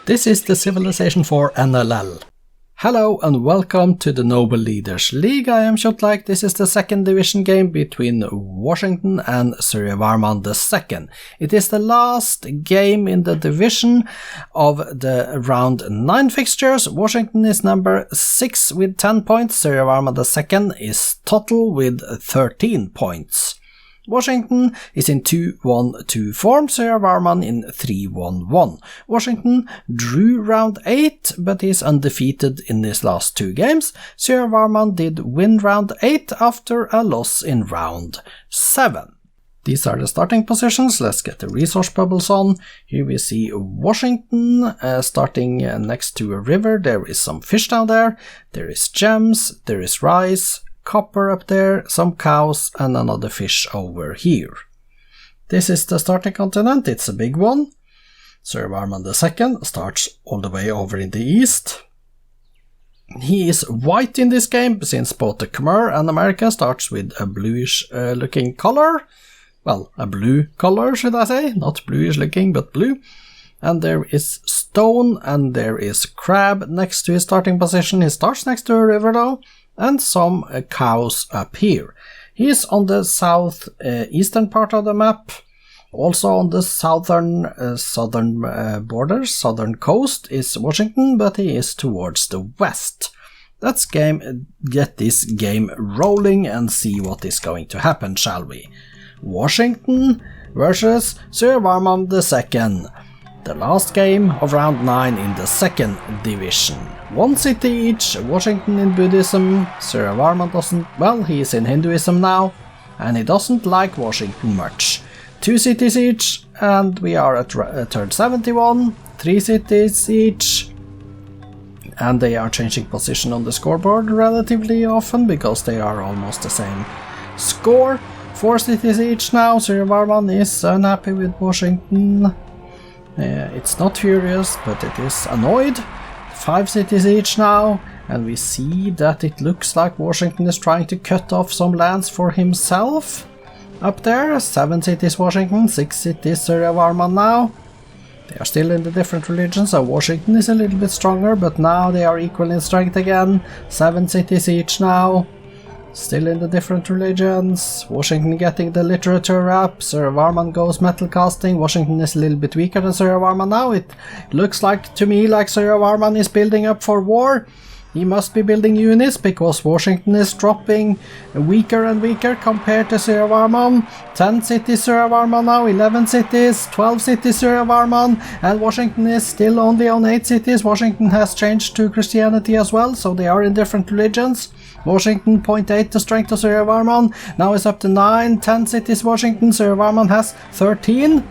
This is the Civilization 4 NLL. Hello and welcome to the Noble Leaders League. I am Kjotleik. This is the second division game between Washington and Suryavarman II. It is the last game in the division of the round 9 fixtures. Washington is number 6 with 10 points. Suryavarman II is total with 13 points. Washington is in 2-1-2 form, Suryavarman in 3-1-1. Washington drew round 8, but is undefeated in his last 2 games. Suryavarman did win round 8 after a loss in round 7. These are the starting positions. Let's get the resource bubbles on. Here we see Washington starting next to a river. There is some fish down there. There is gems, there is rice, copper up there, some cows, and another fish over here. This is the starting continent. It's a big one. Suryavarman II starts all the way over in the east. He is white in this game, since both the Khmer and America starts with a bluish looking color. Well, a blue color, should I say? Not bluish looking, but blue. And there is stone and there is crab next to his starting position. He starts next to a river though. And some cows up here. He is on the southeastern part of the map, also on the southern coast is Washington, but he is towards the west. Let's get this game rolling and see what is going to happen, shall we? Washington versus Suryavarman II. The last game of round 9 in the second division. 1 city each, Washington in Buddhism, Suryavarman doesn't, well, he is in Hinduism now, and he doesn't like Washington much. 2 cities each, and we are at turn 71, 3 cities each, and they are changing position on the scoreboard relatively often, because they are almost the same score. 4 cities each now, Suryavarman is unhappy with Washington. It's not furious, but it is annoyed. 5 cities each now, and we see that it looks like Washington is trying to cut off some lands for himself. Up there, 7 cities Washington, 6 cities Suryavarman now. They are still in the different religions, so Washington is a little bit stronger, but now they are equal in strength again. 7 cities each now. Still in the different religions. Washington getting the literature up. Suryavarman goes metal casting. Washington is a little bit weaker than Suryavarman now. It looks like to me like Suryavarman is building up for war. He must be building units because Washington is dropping weaker and weaker compared to Suryavarman. 10 cities Suryavarman now, 11 cities, 12 cities Suryavarman, and Washington is still only on 8 cities. Washington has changed to Christianity as well, so they are in different religions. Washington 0.8 the strength of Suryavarman, now is up to 9, 10 cities Washington, Suryavarman has 13.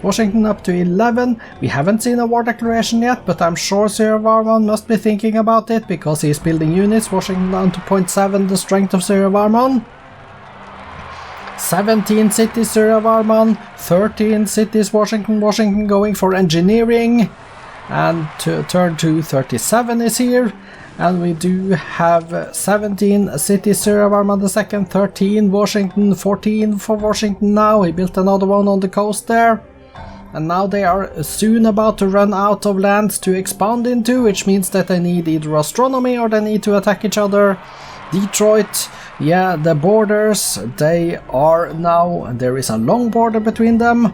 Washington up to 11. We haven't seen a war declaration yet, but I'm sure Suryavarman must be thinking about it because he's building units. Washington down to 0.7 the strength of Suryavarman. 17 cities Suryavarman, 13 cities Washington. Washington going for engineering, and turn 237 is here. And we do have 17 cities Suryavarman II, 13 Washington, 14 for Washington now. He built another one on the coast there. And now they are soon about to run out of lands to expand into, which means that they need either astronomy or they need to attack each other. Detroit, yeah, the borders, they are now, there is a long border between them.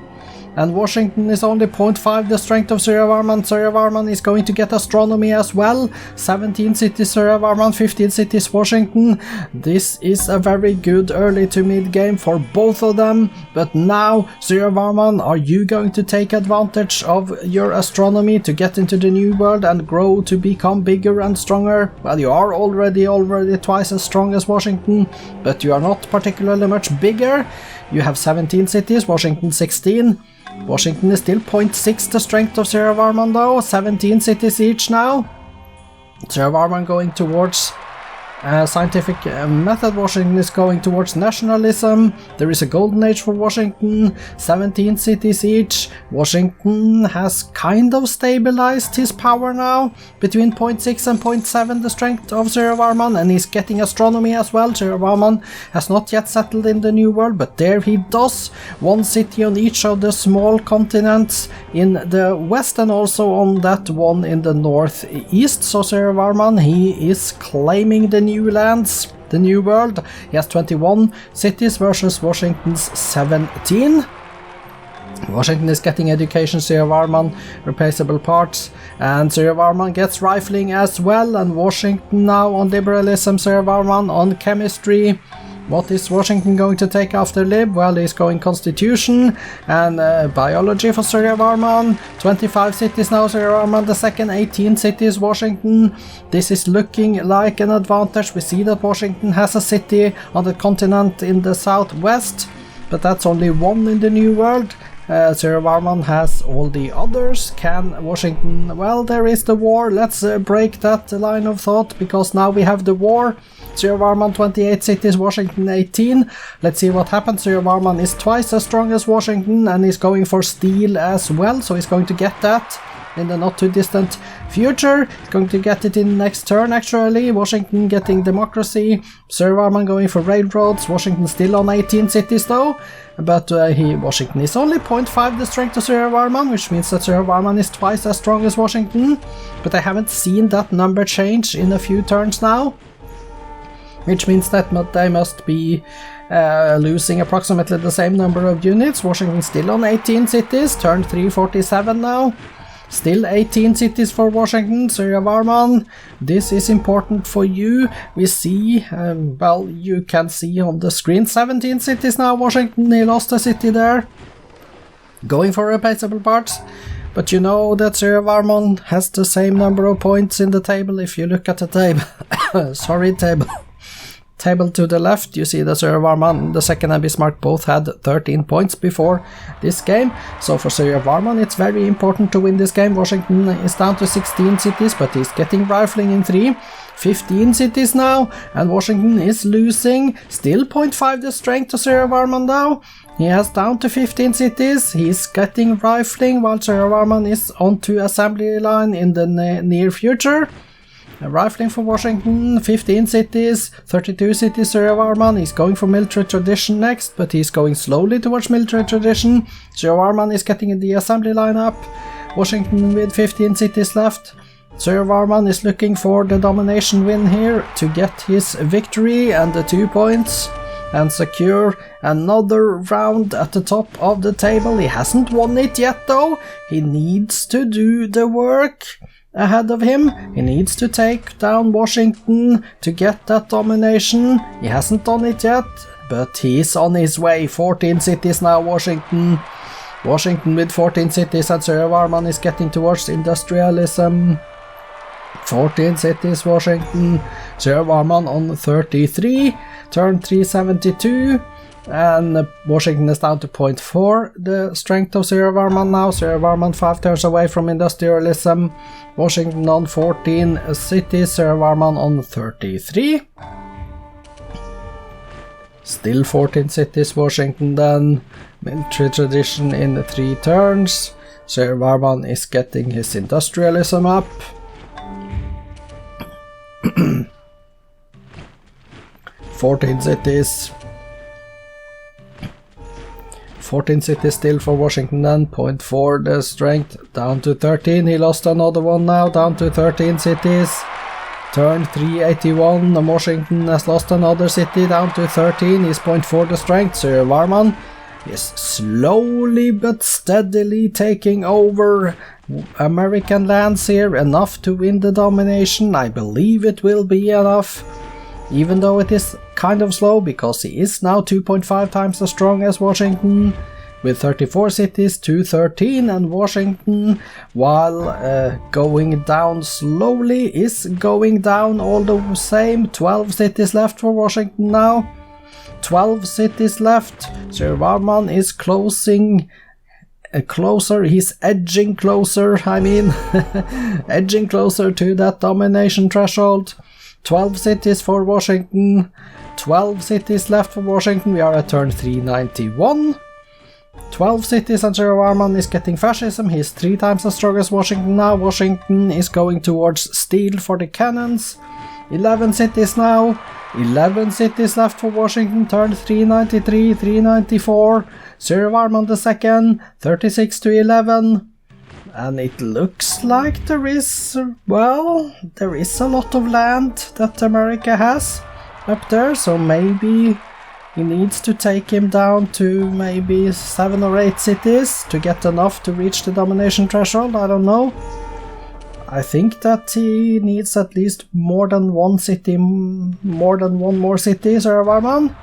And Washington is only 0.5 the strength of Suryavarman. Suryavarman is going to get astronomy as well. 17 cities Suryavarman, 15 cities Washington. This is a very good early to mid game for both of them. But now, Suryavarman, are you going to take advantage of your astronomy to get into the new world and grow to become bigger and stronger? Well, you are already twice as strong as Washington, but you are not particularly much bigger. You have 17 cities, Washington 16. Washington is still 0.6 the strength of Suryavarman though, 17 cities each now. Suryavarman going towards scientific method. Washington is going towards nationalism. There is a golden age for Washington, 17 cities each. Washington has kind of stabilized his power now, between 0.6 and 0.7 the strength of Suryavarman, and he's getting astronomy as well. Suryavarman has not yet settled in the New World, but there he does. One city on each of the small continents in the west and also on that one in the northeast. So Suryavarman, he is claiming the new lands, the New World. He has 21 cities versus Washington's 17. Washington is getting education, Suryavarman replaceable parts, and Suryavarman gets rifling as well, and Washington now on liberalism, Suryavarman on chemistry. What is Washington going to take after Lib? Well, he's going Constitution and Biology for Suryavarman. 25 cities now, Suryavarman the second, 18 cities, Washington. This is looking like an advantage. We see that Washington has a city on the continent in the southwest, but that's only one in the New World. Suryavarman has all the others. Can Washington... Well, there is the war. Let's break that line of thought, because now we have the war. Suryavarman 28 cities, Washington 18. Let's see what happens. Suryavarman is twice as strong as Washington and is going for steel as well, so he's going to get that in the not too distant future. He's going to get it in next turn actually. Washington getting democracy. Suryavarman going for railroads. Washington still on 18 cities though. But Washington is only 0.5 the strength of Suryavarman, which means that Suryavarman is twice as strong as Washington. But I haven't seen that number change in a few turns now, which means that they must be losing approximately the same number of units. Washington still on 18 cities, turn 347 now. Still 18 cities for Washington. Suryavarman, this is important for you. We see, well, you can see on the screen 17 cities now. Washington, he lost a city there. Going for replaceable parts. But you know that Suryavarman has the same number of points in the table. If you look at the table, sorry, table to the left, you see that Suryavarman the second and Bismarck both had 13 points before this game. So for Suryavarman it's very important to win this game. Washington is down to 16 cities, but he's getting rifling in 3. 15 cities now, and Washington is losing. Still 0.5 the strength to Suryavarman now. He has down to 15 cities. He's getting rifling while Suryavarman is onto assembly line in the near future. Rifling for Washington, 15 cities, 32 cities Suryavarman. He's going for military tradition next, but he's going slowly towards military tradition. Suryavarman is getting the assembly line up. Washington with 15 cities left. Suryavarman is looking for the domination win here to get his victory and the 2 points and secure another round at the top of the table. He hasn't won it yet though. He needs to do the work ahead of him. He needs to take down Washington to get that domination. He hasn't done it yet, but he's on his way. 14 cities now, Washington. Washington with 14 cities, and Suryavarman is getting towards industrialism. 14 cities, Washington. Suryavarman on 33, turn 372. And Washington is down to 0.4 the strength of Suryavarman now. Suryavarman 5 turns away from industrialism. Washington on 14 cities, Suryavarman on 33. Still 14 cities, Washington then. Military tradition in 3 turns. Suryavarman is getting his industrialism up. 14 cities. 14 cities still for Washington then, 0.4 the strength, down to 13, he lost another one now, down to 13 cities. Turn 381, Washington has lost another city, down to 13, he's 0.4 the strength. Suryavarman is slowly but steadily taking over American lands here, enough to win the domination. I believe it will be enough, even though it is kind of slow, because he is now 2.5 times as strong as Washington, with 34 cities to 13, and Washington, while going down slowly, is going down all the same. 12 cities left for Washington now. 12 cities left. Suryavarman is closing closer, he's edging closer, edging closer to that domination threshold. 12 cities for Washington. 12 cities left for Washington. We are at turn 391. 12 cities and Suryavarman is getting fascism. He's 3 times as strong as Washington now. Washington is going towards steel for the cannons. 11 cities now. 11 cities left for Washington. Turn 393, 394. Suryavarman II, 36 to 11. And it looks like there is a lot of land that America has up there, so maybe he needs to take him down to maybe 7 or 8 cities to get enough to reach the domination threshold. I don't know. I think that he needs at least more than one more city, Suryavarman.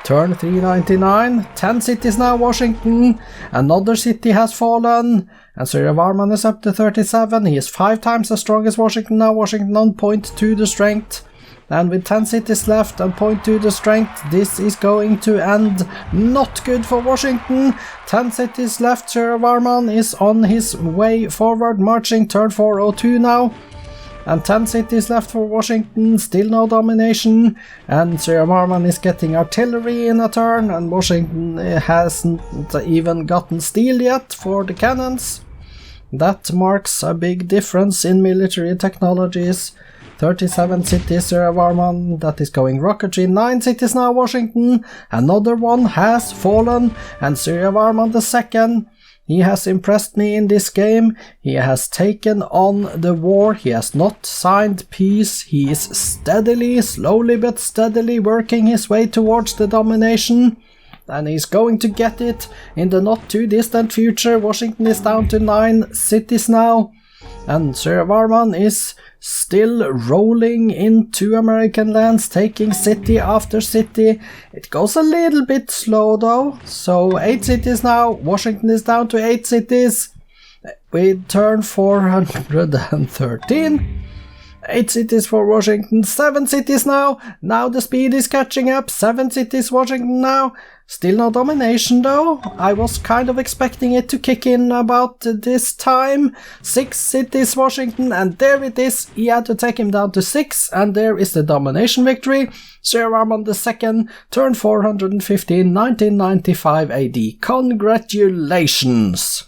Turn 399, 10 cities now, Washington. Another city has fallen, and Suryavarman is up to 37. He is 5 times as strong as Washington now. Washington on 0.2 the strength. And with 10 cities left and 0.2 the strength, this is going to end not good for Washington. 10 cities left, Suryavarman is on his way forward, marching turn 402 now. And 10 cities left for Washington, still no domination. And Suryavarman is getting artillery in a turn, and Washington hasn't even gotten steel yet for the cannons. That marks a big difference in military technologies. 37 cities, Suryavarman, that is going rocketry. 9 cities now, Washington. Another one has fallen, and Suryavarman II, he has impressed me in this game. He has taken on the war. He has not signed peace. He is steadily, slowly but steadily working his way towards the domination. And he's going to get it in the not too distant future. Washington is down to 9 cities now. And Suryavarman is still rolling into American lands, taking city after city. It goes a little bit slow though. So 8 cities now. Washington is down to 8 cities. We turn 413. 8 cities for Washington. 7 cities now. Now the speed is catching up. 7 cities Washington now. Still no domination though. I was kind of expecting it to kick in about this time. 6 cities Washington, and there it is. He had to take him down to 6, and there is the domination victory. Suryavarman II, turn 415, 1995 AD. Congratulations!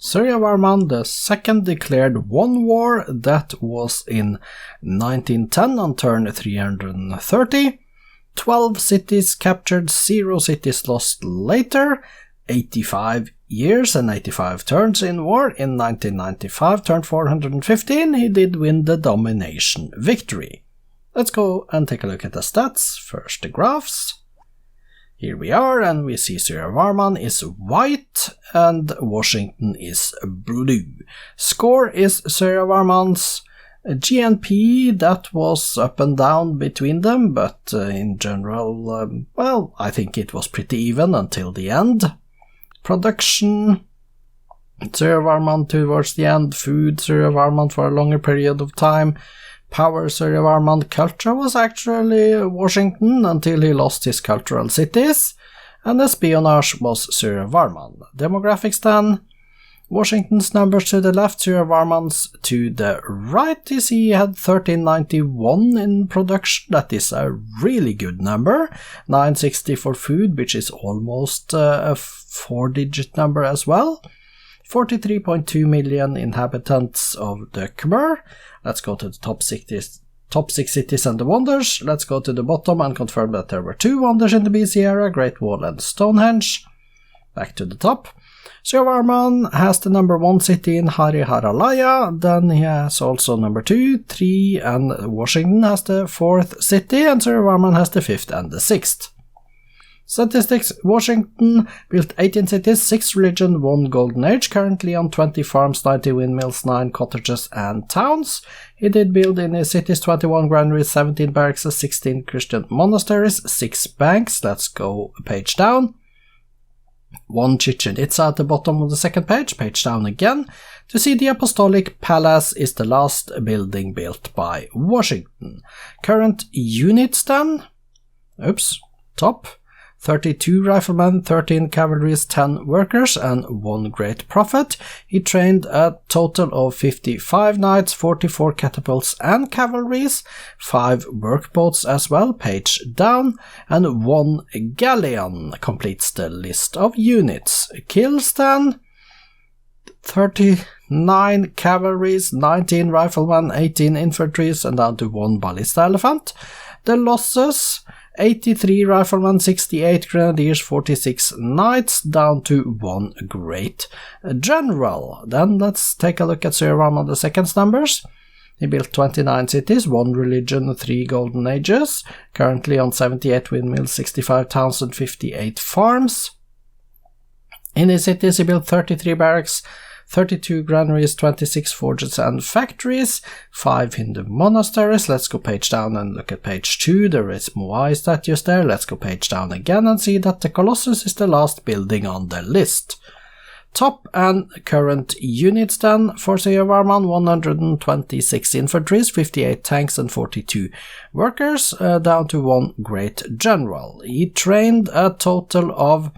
Suryavarman II declared one war, that was in 1910 on turn 330. 12 cities captured, 0 cities lost later. 85 years and 85 turns in war. In 1995, turn 415, he did win the domination victory. Let's go and take a look at the stats. First the graphs. Here we are, and we see Suryavarman is white and Washington is blue. Score is Suryavarman's. GNP, that was up and down between them, but in general, well, I think it was pretty even until the end. Production, Suryavarman towards the end. Food, Suryavarman for a longer period of time. Power, Suryavarman. Culture was actually Washington until he lost his cultural cities. And espionage was Suryavarman. Demographics then. Washington's numbers to the left, Suryavarman's to the right. You see he had 1391 in production. That is a really good number. 960 for food, which is almost a 4-digit number as well. 43.2 million inhabitants of the Khmer. Let's go to the top 6 cities and the wonders. Let's go to the bottom and confirm that there were 2 wonders in the BC era, Great Wall and Stonehenge. Back to the top. Suryavarman has the number 1 city in Hariharalaya, then he has also number 2, 3, and Washington has the 4th city, and Suryavarman has the 5th and the 6th. Statistics: Washington built 18 cities, 6 religion, 1 golden age, currently on 20 farms, 90 windmills, 9 cottages and towns. He did build in his cities 21 granaries, 17 barracks, 16 Christian monasteries, 6 banks. Let's go a page down. 1 Chichen Itza at the bottom of the second page, page down again. To see the Apostolic Palace is the last building built by Washington. Current units then. Top. 32 riflemen, 13 cavalries, 10 workers, and 1 great prophet. He trained a total of 55 knights, 44 catapults and cavalries, 5 workboats as well, page down, and 1 galleon completes the list of units. Kills then, 39 cavalries, 19 riflemen, 18 infantries, and down to 1 ballista elephant. The losses: 83 riflemen, 68 grenadiers, 46 knights, down to 1 great general. Then let's take a look at Suryavarman II's numbers. He built 29 cities, 1 religion, 3 golden ages, currently on 78 windmills, 65 towns and 58 farms. In his cities he built 33 barracks, 32 granaries, 26 forges and factories, 5 Hindu monasteries. Let's go page down and look at page 2. There is Moai statues there. Let's go page down again and see that the Colossus is the last building on the list. Top and current units then for Suryavarman: 126 infantries, 58 tanks and 42 workers, down to 1 great general. He trained a total of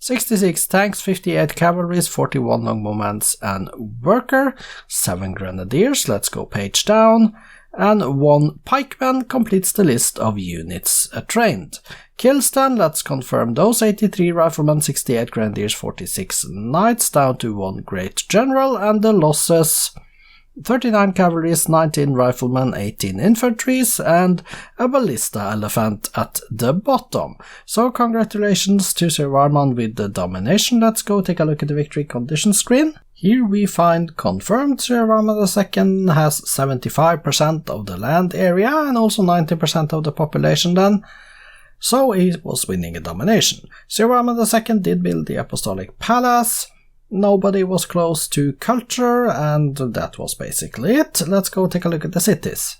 66 tanks, 58 cavalries, 41 longbowmen and worker, 7 grenadiers. Let's go page down. And 1 pikeman completes the list of units trained. Kills then, let's confirm those: 83 riflemen, 68 grenadiers, 46 knights, down to 1 great general, and the losses: 39 cavalries, 19 riflemen, 18 infantries, and a ballista elephant at the bottom. So congratulations to Suryavarman with the domination. Let's go take a look at the victory condition screen. Here we find confirmed Suryavarman II has 75% of the land area and also 90% of the population then. So he was winning a domination. Suryavarman II did build the Apostolic Palace. Nobody was close to culture, and that was basically it. Let's go take a look at the cities.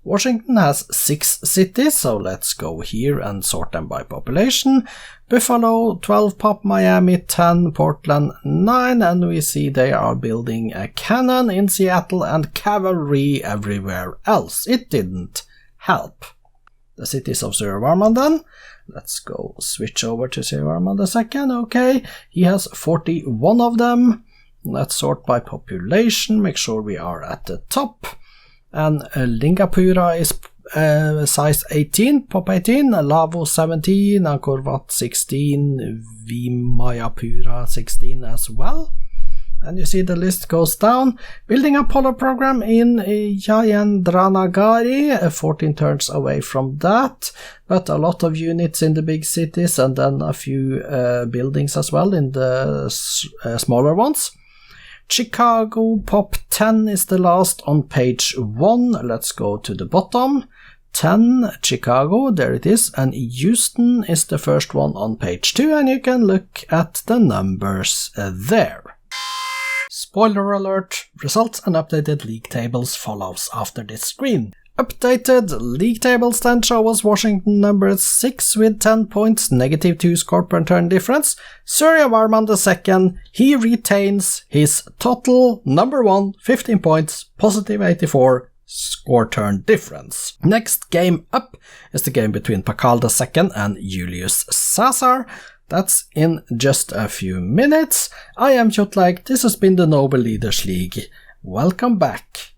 Washington has 6 cities, so let's go here and sort them by population. Buffalo, 12 pop, Miami, 10, Portland, 9, and we see they are building a cannon in Seattle and cavalry everywhere else. It didn't help. The cities of Suryavarman then. Let's go switch over to Suryavarman II. Okay, he has 41 of them. Let's sort by population, make sure we are at the top. And Lingapura is size 18, pop 18, Lavo 17, Angkor Wat 16, Vimayapura 16 as well. And you see the list goes down. Building Apollo program in Jayendranagarhi, 14 turns away from that, but a lot of units in the big cities and then a few buildings as well in the smaller ones. Chicago Pop 10 is the last on page 1. Let's go to the bottom. 10 Chicago, there it is, and Houston is the first one on page 2, and you can look at the numbers there. Spoiler alert, results and updated league tables follows after this screen. Updated league tables then show us Washington number 6 with 10 points, -2 score per turn difference. Suryavarman II, he retains his total number 1, 15 points, +84 score turn difference. Next game up is the game between Pakal II and Julius Caesar. That's in just a few minutes. I am Kjotleik, this has been the Noble Leaders League. Welcome back.